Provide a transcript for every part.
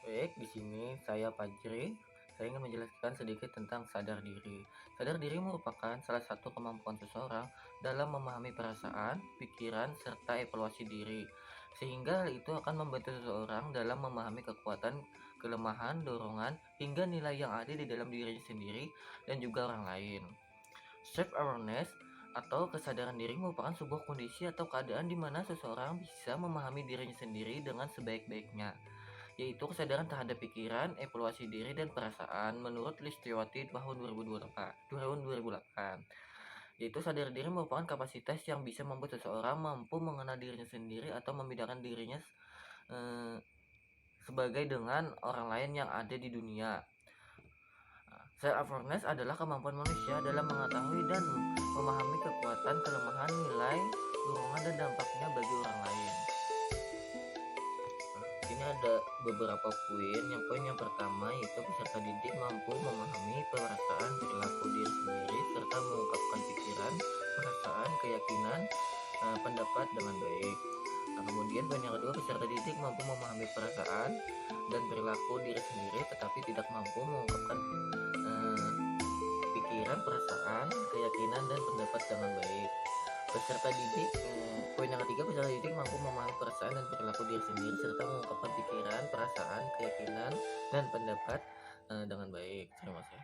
Baik, di sini saya Fajri. Saya ingin menjelaskan sedikit tentang sadar diri. Sadar diri merupakan salah satu kemampuan seseorang dalam memahami perasaan, pikiran, serta evaluasi diri. Sehingga hal itu akan membantu seseorang dalam memahami kekuatan, kelemahan, dorongan, hingga nilai yang ada di dalam dirinya sendiri dan juga orang lain. Self-awareness atau kesadaran diri merupakan sebuah kondisi atau keadaan di mana seseorang bisa memahami dirinya sendiri dengan sebaik-baiknya, yaitu kesadaran terhadap pikiran, evaluasi diri, dan perasaan menurut Listiwati tahun 2008. Yaitu sadar diri merupakan kapasitas yang bisa membuat seseorang mampu mengenal dirinya sendiri atau membedakan dirinya eh, sebagai dengan orang lain yang ada di dunia. Self-awareness adalah kemampuan manusia dalam mengetahui dan memahami kekuatan, kelemahan, nilai, dorongan, dan dampaknya bagi orang lain. Ini ada beberapa poin. Poin yang pertama yaitu peserta didik mampu memahami perasaan, perilaku diri sendiri serta mengungkapkan pikiran, perasaan, keyakinan, pendapat dengan baik. Kemudian poin yang kedua, peserta didik mampu memahami perasaan dan perilaku diri sendiri tetapi tidak mampu mengungkapkan pikiran, perasaan, keyakinan, dan pendapat dengan baik. Peserta didik, poin yang ketiga, peserta didik mampu memahami perasaan dan perilaku diri sendiri serta mengungkapkan pikiran, perasaan, keyakinan, dan pendapat dengan baik. Terima kasih.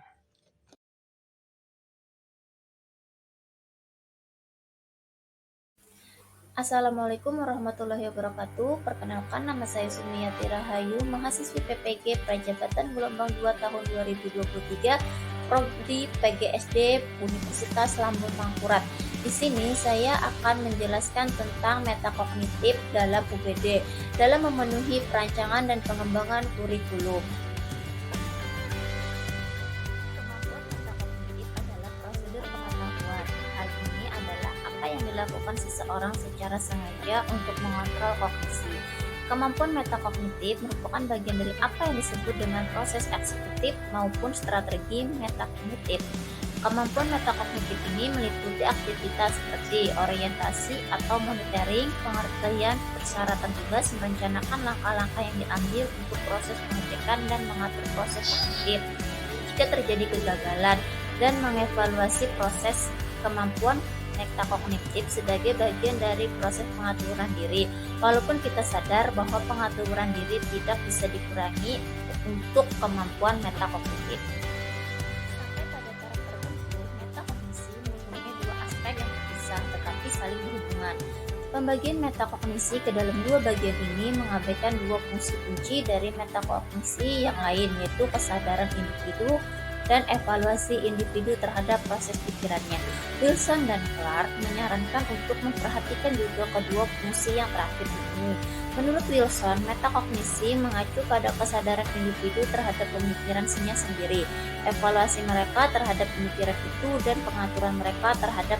Assalamualaikum warahmatullahi wabarakatuh. Perkenalkan, nama saya Sumiati Rahayu, mahasiswi PPG Prajabatan Gelombang 2 tahun 2023, Prodi PGSD Universitas Lambung Mangkurat. Di sini saya akan menjelaskan tentang metakognitif dalam UPD dalam memenuhi perancangan dan pengembangan kurikulum. Kemampuan metakognitif adalah prosedur pengetahuan. Hal ini adalah apa yang dilakukan seseorang secara sengaja untuk mengontrol kognisi. Kemampuan metakognitif merupakan bagian dari apa yang disebut dengan proses eksekutif maupun strategi metakognitif. Kemampuan metakognitif ini meliputi aktivitas seperti orientasi atau monitoring, pengertian persyaratan tugas, merencanakan langkah-langkah yang diambil untuk proses pengecekan dan mengatur proses kognitif jika terjadi kegagalan, dan mengevaluasi proses. Kemampuan metakognitif sebagai bagian dari proses pengaturan diri, walaupun kita sadar bahwa pengaturan diri tidak bisa dikurangi untuk kemampuan metakognitif. Sampai pada taraf tertentu, metakognisi mempunyai dua aspek yang terpisah tetapi saling berhubungan. Pembagian metakognisi ke dalam dua bagian ini mengabaikan dua fungsi kunci dari metakognisi yang lain, yaitu kesadaran individu dan evaluasi individu terhadap proses pikirannya. Wilson dan Clark menyarankan untuk memperhatikan juga kedua fungsi yang terakhir ini. Menurut Wilson, metakognisi mengacu pada kesadaran individu terhadap pemikirannya sendiri, evaluasi mereka terhadap pemikiran itu, dan pengaturan mereka terhadap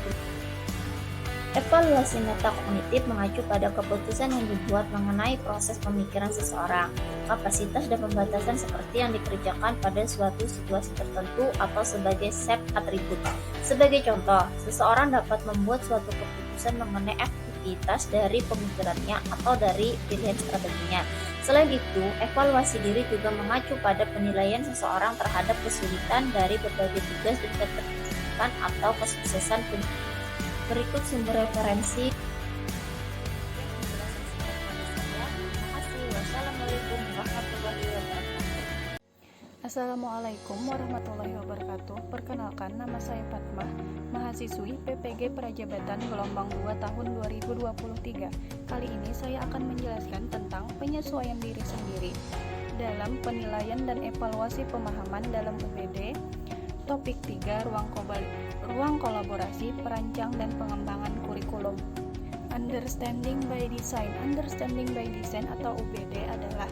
evaluasi metakognitif mengacu pada keputusan yang dibuat mengenai proses pemikiran seseorang, kapasitas dan pembatasan seperti yang dikerjakan pada suatu situasi tertentu atau sebagai set atribut. Sebagai contoh, seseorang dapat membuat suatu keputusan mengenai aktivitas dari pemikirannya atau dari pilihan strateginya. Selain itu, evaluasi diri juga mengacu pada penilaian seseorang terhadap kesulitan dari berbagai tugas dan keterkesibukan atau kesuksesan pendidikan. Berikut sumber referensi. Assalamualaikum warahmatullahi wabarakatuh. Perkenalkan, nama saya Fatmah, mahasiswi PPG Prajabatan Gelombang 2 tahun 2023. Kali ini saya akan menjelaskan tentang penyesuaian diri sendiri dalam penilaian dan evaluasi pemahaman dalam UPD. Topik 3, ruang kolaborasi, perancang dan pengembangan kurikulum. Understanding by Design. Understanding by Design atau UPD adalah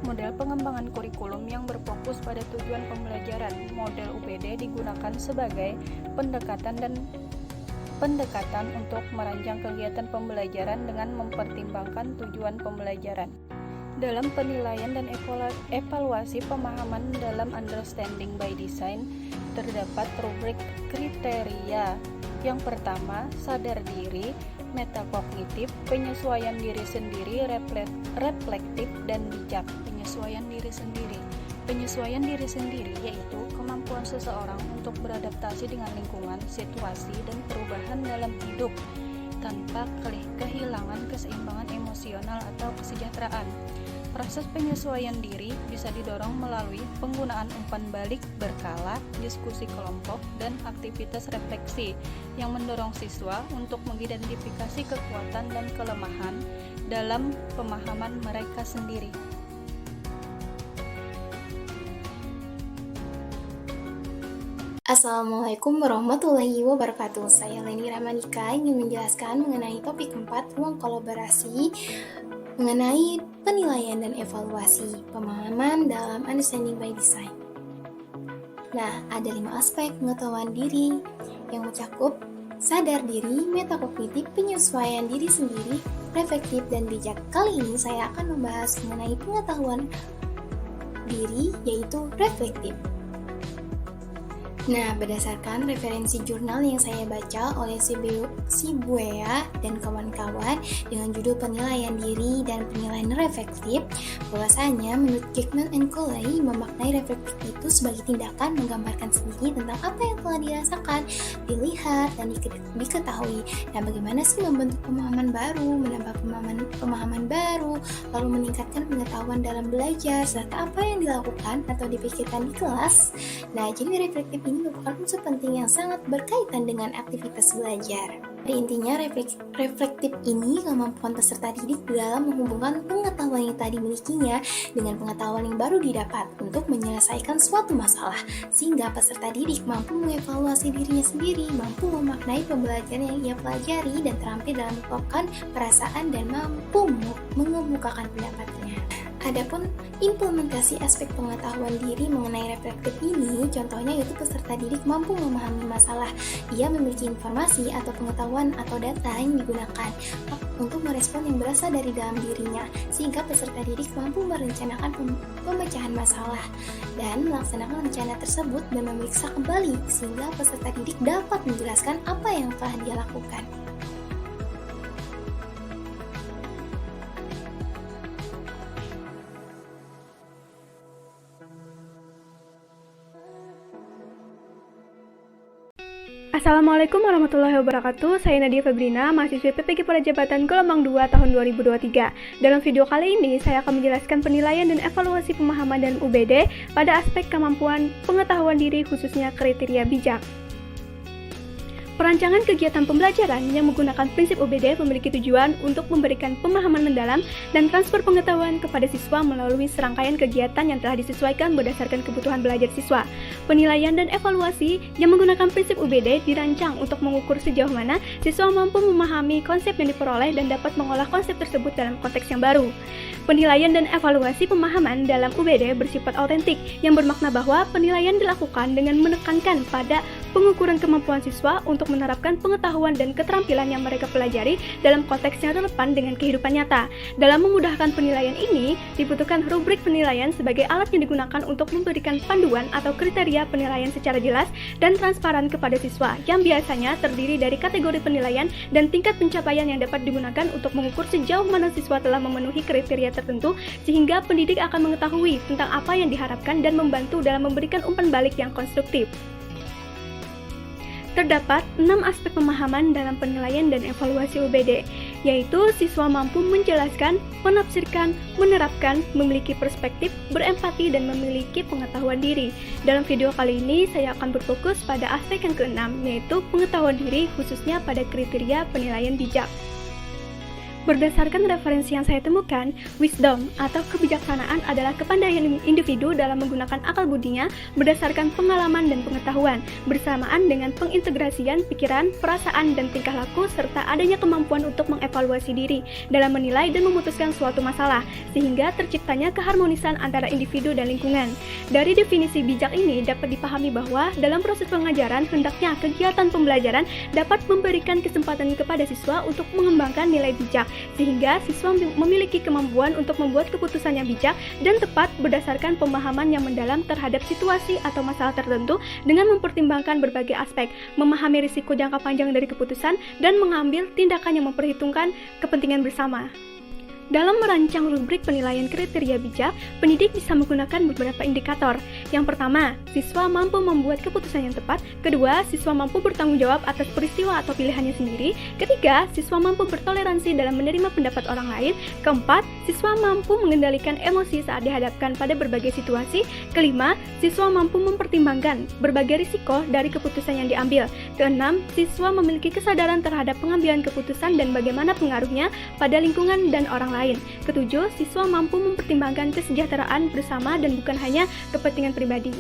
model pengembangan kurikulum yang berfokus pada tujuan pembelajaran. Model UPD digunakan sebagai pendekatan untuk merancang kegiatan pembelajaran dengan mempertimbangkan tujuan pembelajaran. Dalam penilaian dan evaluasi pemahaman dalam Understanding by Design, terdapat rubrik kriteria. Yang pertama, sadar diri. metakognitif, penyesuaian diri sendiri, reflektif, dan bijak. Penyesuaian diri sendiri. Penyesuaian diri sendiri yaitu kemampuan seseorang untuk beradaptasi dengan lingkungan, situasi, dan perubahan dalam hidup tanpa kehilangan keseimbangan emosional atau kesejahteraan. Proses penyesuaian diri bisa didorong melalui penggunaan umpan balik berkala, diskusi kelompok, dan aktivitas refleksi yang mendorong siswa untuk mengidentifikasi kekuatan dan kelemahan dalam pemahaman mereka sendiri. Assalamualaikum warahmatullahi wabarakatuh. Saya Leni Ramanika ingin menjelaskan mengenai topik 4, ruang kolaborasi, mengenai penilaian dan evaluasi pemahaman dalam Understanding by Design. Nah, ada 5 aspek pengetahuan diri yang mencakup sadar diri, metakognitif, penyesuaian diri sendiri, reflektif, dan bijak. Kali ini saya akan membahas mengenai pengetahuan diri, yaitu reflektif. Nah, berdasarkan referensi jurnal yang saya baca oleh Shibuya dan kawan-kawan dengan judul penilaian diri dan penilaian reflektif, bahwasanya menurut Jackman and Coley, memaknai reflektif itu sebagai tindakan menggambarkan sendiri tentang apa yang telah dirasakan, dilihat, dan diketahui, dan bagaimana sih membentuk pemahaman baru, menambah pemahaman baru, lalu meningkatkan pengetahuan dalam belajar, serta apa yang dilakukan atau dipikirkan di kelas. Nah, jadi reflektif ini merupakan unsur penting yang sangat berkaitan dengan aktivitas belajar. Pada intinya, reflektif ini kemampuan peserta didik dalam menghubungkan pengetahuan yang tadi dimilikinya dengan pengetahuan yang baru didapat untuk menyelesaikan suatu masalah, sehingga peserta didik mampu mengevaluasi dirinya sendiri, mampu memaknai pembelajaran yang ia pelajari, dan terampil dalam mengungkapkan perasaan dan mampu mengemukakan pendapatnya. Adapun implementasi aspek pengetahuan diri mengenai reflektif ini, contohnya yaitu peserta didik mampu memahami masalah. Ia memiliki informasi atau pengetahuan atau data yang digunakan untuk merespon yang berasal dari dalam dirinya, sehingga peserta didik mampu merencanakan pemecahan masalah dan melaksanakan rencana tersebut dan memeriksa kembali, sehingga peserta didik dapat menjelaskan apa yang telah dia lakukan. Assalamualaikum warahmatullahi wabarakatuh. Saya Nadia Febrina, mahasiswi PPG Prajabatan Gelombang 2 tahun 2023. Dalam video kali ini, saya akan menjelaskan penilaian dan evaluasi pemahaman dan UBD pada aspek kemampuan pengetahuan diri, khususnya kriteria bijak. Perancangan kegiatan pembelajaran yang menggunakan prinsip UBD memiliki tujuan untuk memberikan pemahaman mendalam dan transfer pengetahuan kepada siswa melalui serangkaian kegiatan yang telah disesuaikan berdasarkan kebutuhan belajar siswa. Penilaian dan evaluasi yang menggunakan prinsip UBD dirancang untuk mengukur sejauh mana siswa mampu memahami konsep yang diperoleh dan dapat mengolah konsep tersebut dalam konteks yang baru. Penilaian dan evaluasi pemahaman dalam UBD bersifat autentik, yang bermakna bahwa penilaian dilakukan dengan menekankan pada pengukuran kemampuan siswa untuk menerapkan pengetahuan dan keterampilan yang mereka pelajari dalam konteks yang relevan dengan kehidupan nyata. Dalam memudahkan penilaian ini, dibutuhkan rubrik penilaian sebagai alat yang digunakan untuk memberikan panduan atau kriteria penilaian secara jelas dan transparan kepada siswa, yang biasanya terdiri dari kategori penilaian dan tingkat pencapaian yang dapat digunakan untuk mengukur sejauh mana siswa telah memenuhi kriteria tertentu, sehingga pendidik akan mengetahui tentang apa yang diharapkan dan membantu dalam memberikan umpan balik yang konstruktif. Terdapat 6 aspek pemahaman dalam penilaian dan evaluasi UBD, yaitu siswa mampu menjelaskan, menafsirkan, menerapkan, memiliki perspektif, berempati, dan memiliki pengetahuan diri. Dalam video kali ini, saya akan berfokus pada aspek yang ke-6, yaitu pengetahuan diri, khususnya pada kriteria penilaian bijak. Berdasarkan referensi yang saya temukan, wisdom atau kebijaksanaan adalah kepandaian individu dalam menggunakan akal budinya berdasarkan pengalaman dan pengetahuan, bersamaan dengan pengintegrasian pikiran, perasaan, dan tingkah laku, serta adanya kemampuan untuk mengevaluasi diri dalam menilai dan memutuskan suatu masalah, sehingga terciptanya keharmonisan antara individu dan lingkungan. Dari definisi bijak ini dapat dipahami bahwa dalam proses pengajaran, hendaknya kegiatan pembelajaran dapat memberikan kesempatan kepada siswa untuk mengembangkan nilai bijak sehingga siswa memiliki kemampuan untuk membuat keputusan yang bijak dan tepat berdasarkan pemahaman yang mendalam terhadap situasi atau masalah tertentu dengan mempertimbangkan berbagai aspek, memahami risiko jangka panjang dari keputusan, dan mengambil tindakan yang memperhitungkan kepentingan bersama. Dalam merancang rubrik penilaian kriteria bijak, pendidik bisa menggunakan beberapa indikator. Yang pertama, siswa mampu membuat keputusan yang tepat. Kedua, siswa mampu bertanggung jawab atas peristiwa atau pilihannya sendiri. Ketiga, siswa mampu bertoleransi dalam menerima pendapat orang lain. Keempat, siswa mampu mengendalikan emosi saat dihadapkan pada berbagai situasi. Kelima, siswa mampu mempertimbangkan berbagai risiko dari keputusan yang diambil. Keenam, siswa memiliki kesadaran terhadap pengambilan keputusan dan bagaimana pengaruhnya pada lingkungan dan orang lain. Ketujuh, siswa mampu mempertimbangkan kesejahteraan bersama dan bukan hanya kepentingan pribadi.